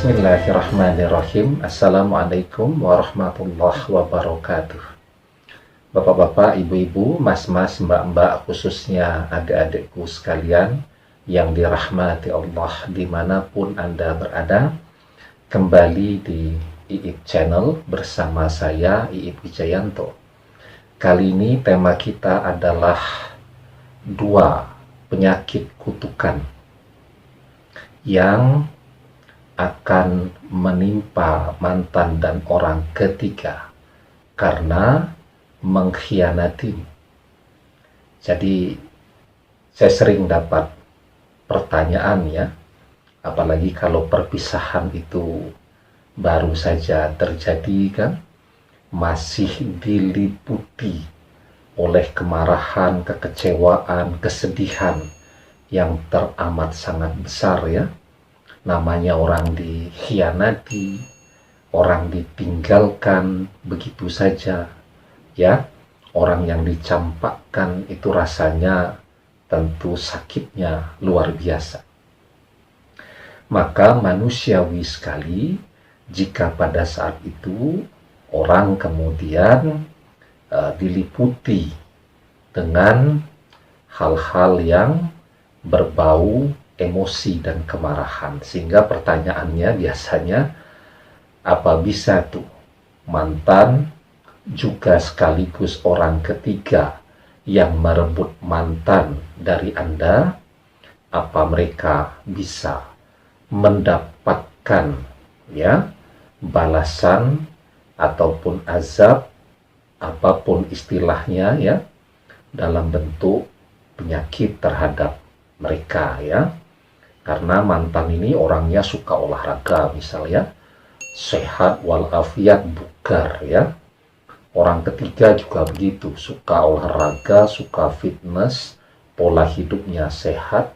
Bismillahirrahmanirrahim. Assalamualaikum warahmatullahi wabarakatuh. Bapak-bapak, ibu-ibu, mas-mas, mbak-mbak, khususnya adik-adikku sekalian yang dirahmati Allah dimanapun Anda berada, kembali di Iip Channel bersama saya, Iip Wijayanto. Kali ini tema kita adalah 2 penyakit kutukan yang akan menimpa mantan dan orang ketiga karena mengkhianati. Jadi saya sering dapat pertanyaan ya, apalagi kalau perpisahan itu baru saja terjadi kan, masih diliputi oleh kemarahan, kekecewaan, kesedihan yang teramat sangat besar ya. Namanya orang dikhianati, orang ditinggalkan begitu saja ya. Orang yang dicampakkan itu rasanya tentu sakitnya luar biasa. Maka manusiawi sekali jika pada saat itu orang kemudian diliputi dengan hal-hal yang berbau emosi dan kemarahan, sehingga pertanyaannya biasanya, apa bisa tuh mantan juga sekaligus orang ketiga yang merebut mantan dari Anda, apa mereka bisa mendapatkan ya balasan ataupun azab, apapun istilahnya ya, dalam bentuk penyakit terhadap mereka ya. Karena mantan ini orangnya suka olahraga misalnya, sehat walafiat, bugar ya. Orang ketiga juga begitu, suka olahraga, suka fitness, pola hidupnya sehat,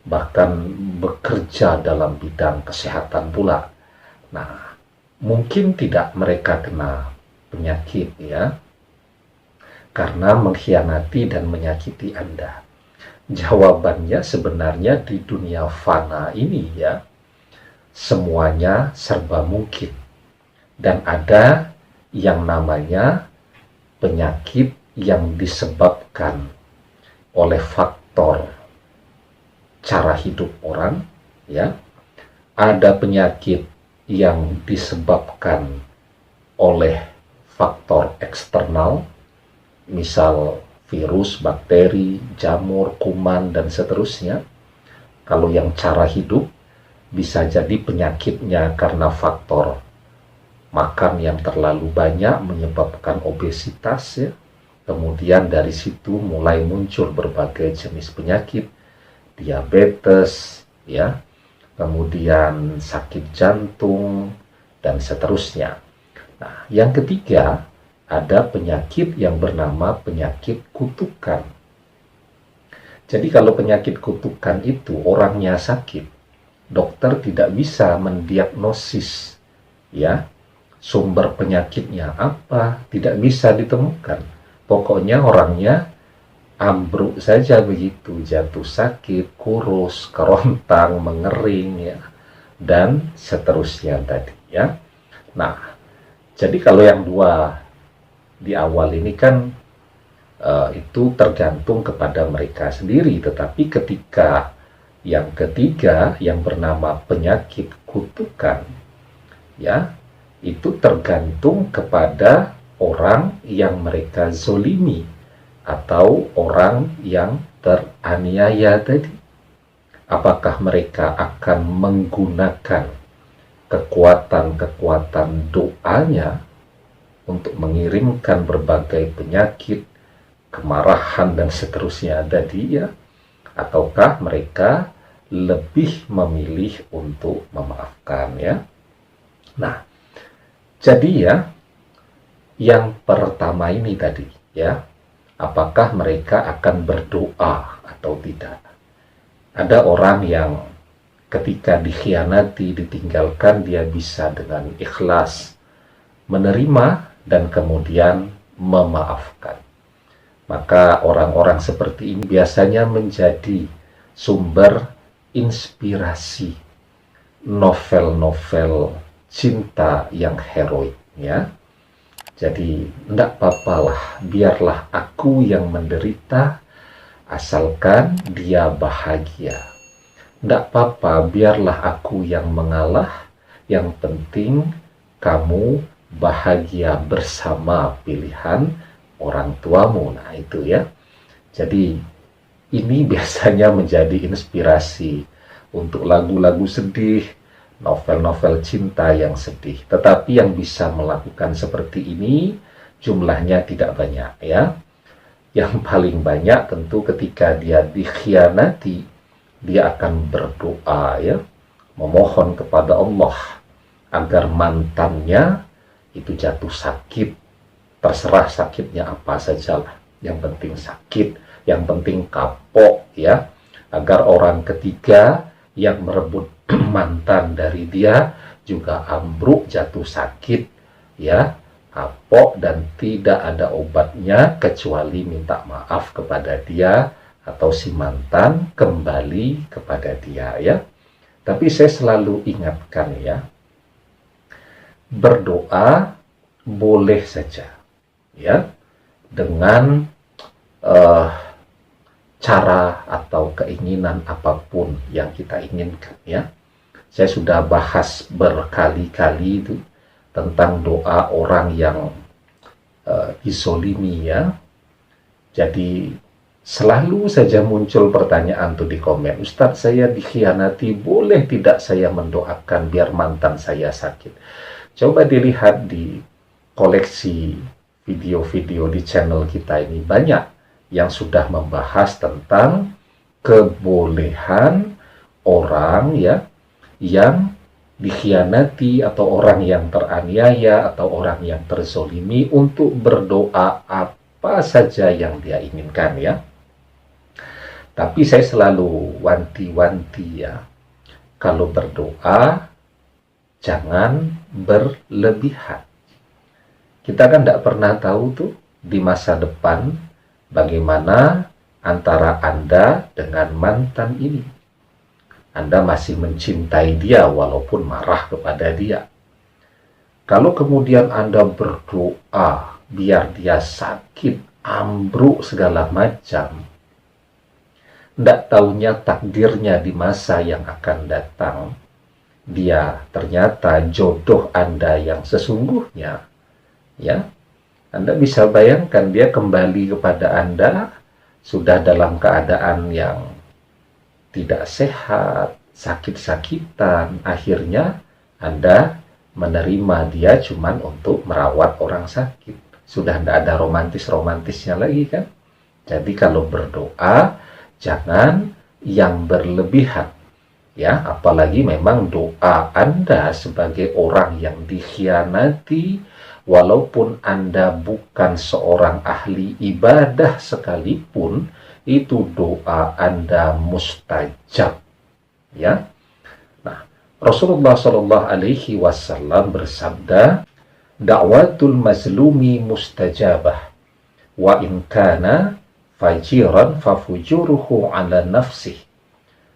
bahkan bekerja dalam bidang kesehatan pula. Nah, mungkin tidak mereka kena penyakit ya, karena mengkhianati dan menyakiti Anda. Jawabannya sebenarnya di dunia fana ini ya, semuanya serba mungkin. Dan ada yang namanya penyakit yang disebabkan oleh faktor cara hidup orang ya. Ada penyakit yang disebabkan oleh faktor eksternal, misal virus, bakteri, jamur, kuman, dan seterusnya. Kalau yang cara hidup, bisa jadi penyakitnya karena faktor makan yang terlalu banyak menyebabkan obesitas ya. Kemudian dari situ mulai muncul berbagai jenis penyakit, diabetes ya, kemudian sakit jantung, dan seterusnya. Nah, yang ketiga, ada penyakit yang bernama penyakit kutukan. Jadi kalau penyakit kutukan itu orangnya sakit, dokter tidak bisa mendiagnosis ya sumber penyakitnya apa, tidak bisa ditemukan. Pokoknya orangnya ambruk saja begitu, jatuh sakit, kurus, kerontang, mengering ya, dan seterusnya tadi ya. Nah, jadi kalau yang 2 di awal ini kan itu tergantung kepada mereka sendiri, tetapi ketika yang ketiga yang bernama penyakit kutukan ya, itu tergantung kepada orang yang mereka zolimi atau orang yang teraniaya tadi. Apakah mereka akan menggunakan kekuatan-kekuatan doanya untuk mengirimkan berbagai penyakit, kemarahan, dan seterusnya tadi ya, ataukah mereka lebih memilih untuk memaafkan ya. Nah, jadi ya, yang pertama ini tadi ya, apakah mereka akan berdoa atau tidak. Ada orang yang ketika dikhianati, ditinggalkan, dia bisa dengan ikhlas menerima dan kemudian memaafkan. Maka orang-orang seperti ini biasanya menjadi sumber inspirasi novel-novel cinta yang heroik, ya. Jadi tidak apa-apalah, biarlah aku yang menderita asalkan dia bahagia. Tidak apa-apa, biarlah aku yang mengalah, yang penting kamu bahagia bersama pilihan orang tuamu. Nah itu ya. Jadi ini biasanya menjadi inspirasi untuk lagu-lagu sedih, novel-novel cinta yang sedih. Tetapi yang bisa melakukan seperti ini jumlahnya tidak banyak, ya. Yang paling banyak tentu ketika dia dikhianati, dia akan berdoa, ya, memohon kepada Allah agar mantannya itu jatuh sakit. Terserah sakitnya apa sajalah, yang penting sakit, yang penting kapok, ya, agar orang ketiga yang merebut mantan dari dia juga ambruk, jatuh sakit, ya, kapok, dan tidak ada obatnya kecuali minta maaf kepada dia atau si mantan kembali kepada dia, ya. Tapi saya selalu ingatkan, ya, berdoa boleh saja, ya, dengan cara atau keinginan apapun yang kita inginkan, ya. Saya sudah bahas berkali-kali itu tentang doa orang yang dizolimi, ya. Jadi selalu saja muncul pertanyaan tuh di komen, Ustadz, saya dikhianati, boleh tidak saya mendoakan biar mantan saya sakit? Coba dilihat di koleksi video-video di channel kita ini, banyak yang sudah membahas tentang kebolehan orang, ya, yang dikhianati atau orang yang teraniaya atau orang yang terzolimi untuk berdoa apa saja yang dia inginkan, ya. Tapi saya selalu wanti-wanti, ya, kalau berdoa jangan berlebihan. Kita kan tidak pernah tahu tuh di masa depan bagaimana antara Anda dengan mantan ini. Anda masih mencintai dia walaupun marah kepada dia. Kalau kemudian Anda berdoa biar dia sakit, ambruk segala macam, tidak taunya takdirnya di masa yang akan datang, dia ternyata jodoh Anda yang sesungguhnya, ya. Anda bisa bayangkan dia kembali kepada Anda sudah dalam keadaan yang tidak sehat, sakit-sakitan. Akhirnya Anda menerima dia cuman untuk merawat orang sakit. Sudah tidak ada romantis-romantisnya lagi, kan? Jadi kalau berdoa jangan yang berlebihan, ya, apalagi memang doa Anda sebagai orang yang dikhianati, walaupun Anda bukan seorang ahli ibadah sekalipun, itu doa Anda mustajab, ya. Nah, Rasulullah Shallallahu Alaihi Wasallam bersabda, "Da'watul mazlumi mustajabah, wa in kana fajiran fafujuruhu ala nafsih."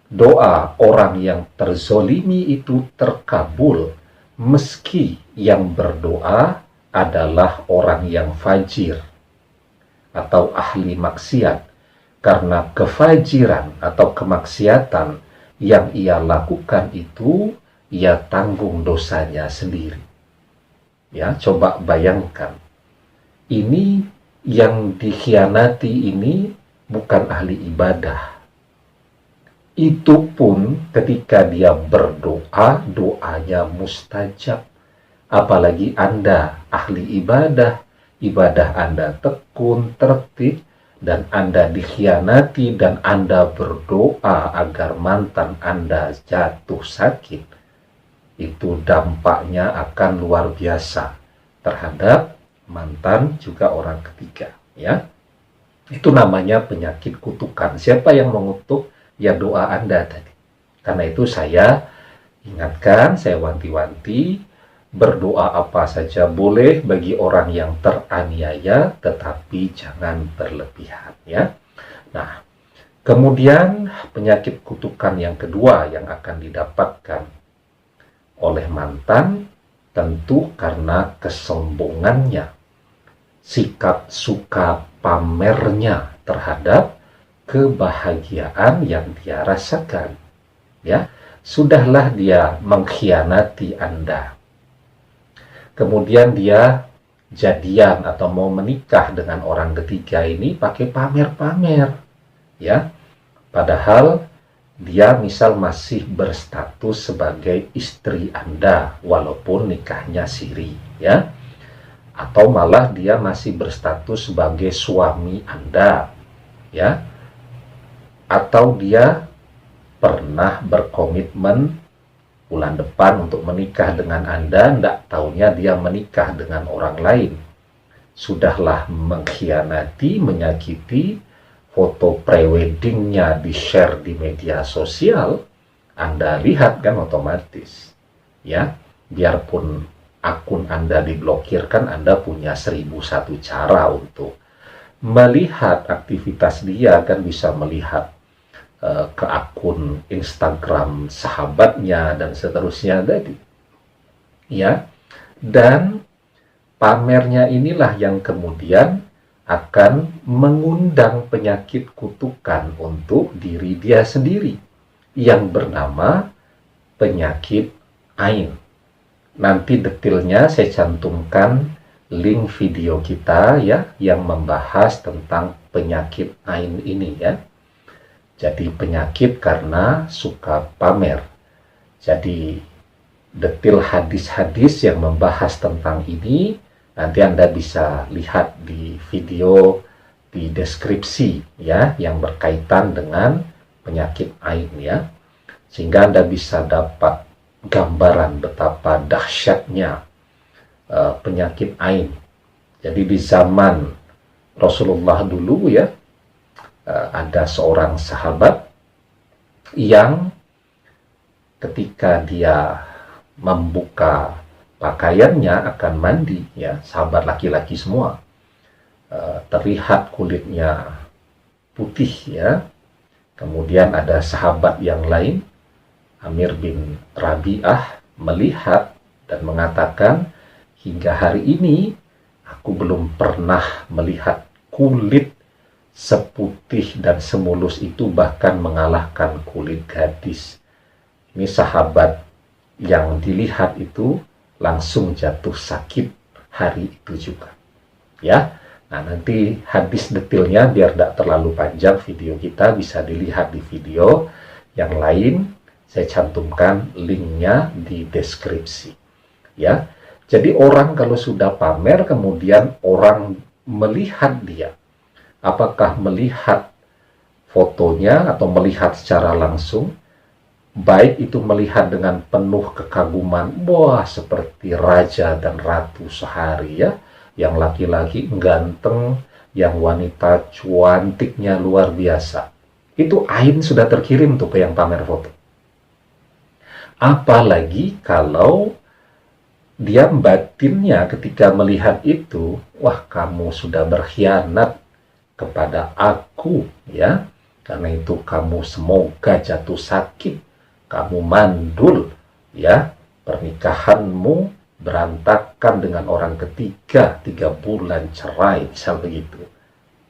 Doa orang yang terzolimi itu terkabul meski yang berdoa adalah orang yang fajir atau ahli maksiat, karena kefajiran atau kemaksiatan yang ia lakukan itu ia tanggung dosanya sendiri. Ya, coba bayangkan, ini yang dikhianati ini bukan ahli ibadah. Itu pun ketika dia berdoa, doanya mustajab. Apalagi Anda ahli ibadah, ibadah Anda tekun, tertib, dan Anda dikhianati dan Anda berdoa agar mantan Anda jatuh sakit. Itu dampaknya akan luar biasa terhadap mantan juga orang ketiga, ya. Itu namanya penyakit kutukan. Siapa yang mengutuk? Ya doa Anda tadi. Karena itu saya ingatkan, saya wanti-wanti, berdoa apa saja boleh bagi orang yang teraniaya, tetapi jangan berlebihan, ya. Nah, kemudian penyakit kutukan yang kedua yang akan didapatkan oleh mantan tentu karena kesombongannya, sikap suka pamernya terhadap kebahagiaan yang dia rasakan. Ya, sudahlah dia mengkhianati Anda. Kemudian dia jadian atau mau menikah dengan orang ketiga ini pakai pamer-pamer. Ya, padahal dia misal masih berstatus sebagai istri Anda walaupun nikahnya siri, ya. Atau malah dia masih berstatus sebagai suami Anda, ya. Atau dia pernah berkomitmen bulan depan untuk menikah dengan Anda, ndak taunya dia menikah dengan orang lain. Sudahlah mengkhianati, menyakiti, foto preweddingnya di-share di media sosial, Anda lihat kan otomatis. Ya, biarpun akun Anda diblokirkan, Anda punya 1001 cara untuk melihat aktivitas dia, kan bisa melihat ke akun Instagram sahabatnya dan seterusnya tadi. Ya, dan pamernya inilah yang kemudian akan mengundang penyakit kutukan untuk diri dia sendiri yang bernama penyakit ain. Nanti detailnya saya cantumkan link video kita ya yang membahas tentang penyakit ain ini ya. Jadi penyakit karena suka pamer. Jadi detail hadis-hadis yang membahas tentang ini nanti Anda bisa lihat di video di deskripsi ya yang berkaitan dengan penyakit ain ya. Sehingga Anda bisa dapat gambaran betapa dahsyatnya penyakit ain. Jadi di zaman Rasulullah dulu ya ada seorang sahabat yang ketika dia membuka pakaiannya akan mandi ya, sahabat laki-laki semua, terlihat kulitnya putih ya. Kemudian ada sahabat yang lain, Amir bin Rabi'ah, melihat dan mengatakan, hingga hari ini aku belum pernah melihat kulit seputih dan semulus itu, bahkan mengalahkan kulit gadis. Ini sahabat yang dilihat itu langsung jatuh sakit hari itu juga ya. Nah nanti hadis detailnya biar tidak terlalu panjang video kita bisa dilihat di video yang lain, saya cantumkan linknya di deskripsi ya. Jadi orang kalau sudah pamer kemudian orang melihat dia, apakah melihat fotonya atau melihat secara langsung, baik itu melihat dengan penuh kekaguman, wah seperti raja dan ratu sehari ya, yang laki-laki ganteng, yang wanita cantiknya luar biasa. Itu ain sudah terkirim tuh ke yang pamer foto. Apalagi kalau dia batinnya ketika melihat itu, wah kamu sudah berkhianat kepada aku ya, karena itu kamu semoga jatuh sakit, kamu mandul ya, pernikahanmu berantakan dengan orang ketiga, 3 bulan cerai, misal begitu.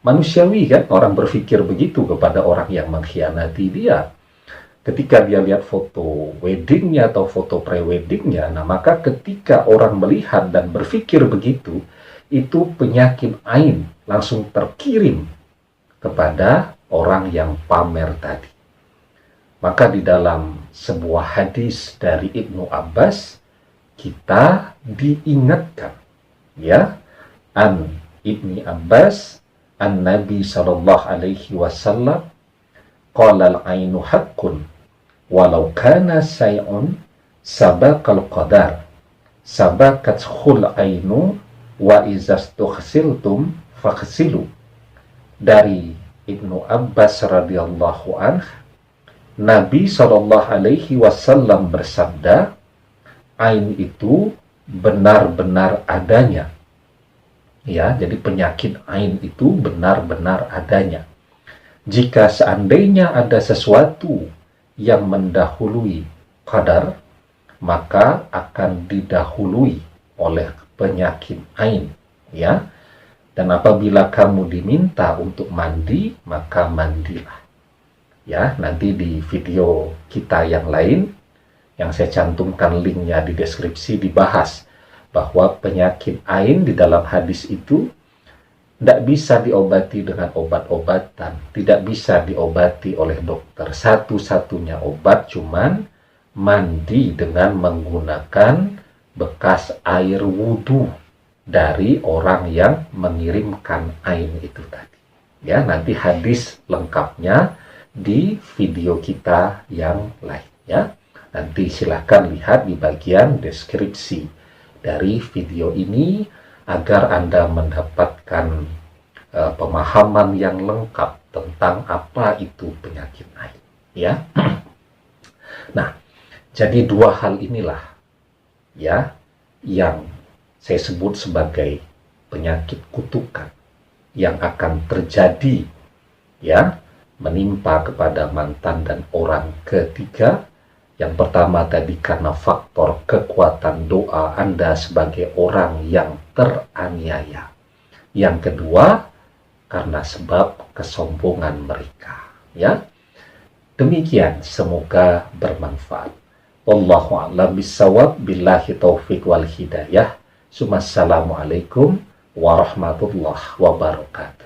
Manusiawi kan orang berpikir begitu kepada orang yang mengkhianati dia. Ketika dia lihat foto weddingnya atau foto pre-weddingnya, nah maka ketika orang melihat dan berpikir begitu, itu penyakit ain langsung terkirim kepada orang yang pamer tadi. Maka di dalam sebuah hadis dari Ibnu Abbas kita diingatkan ya, an Ibni Abbas an Nabi sallallahu alaihi wasallam qala al-ainu haqqun walau kana say'un sabaqal qadar sabaqat khul ainu wa izastughsiltum faghsilu. Dari Ibnu Abbas radhiyallahu anhu, Nabi Shallallahu Alaihi Wasallam bersabda, ain itu benar-benar adanya. Ya, jadi penyakit ain itu benar-benar adanya. Jika seandainya ada sesuatu yang mendahului qadar, maka akan didahului oleh penyakit ain, ya. Dan apabila kamu diminta untuk mandi, maka mandilah. Ya, nanti di video kita yang lain, yang saya cantumkan linknya di deskripsi, dibahas bahwa penyakit ain di dalam hadis itu tidak bisa diobati dengan obat-obatan, tidak bisa diobati oleh dokter. Satu-satunya obat cuman mandi dengan menggunakan bekas air wudhu dari orang yang mengirimkan ain itu tadi. Ya, nanti hadis lengkapnya di video kita yang lain, ya. Nanti silahkan lihat di bagian deskripsi dari video ini agar Anda mendapatkan pemahaman yang lengkap tentang apa itu penyakit ain, ya. Nah, jadi dua hal inilah, ya, yang saya sebut sebagai penyakit kutukan yang akan terjadi, ya, menimpa kepada mantan dan orang ketiga. Yang pertama tadi karena faktor kekuatan doa Anda sebagai orang yang teraniaya. Yang kedua karena sebab kesombongan mereka, ya. Demikian, semoga bermanfaat. Wallahu a'lam bishawab, billahi taufiq wal hidayah. Assalamualaikum warahmatullahi wabarakatuh.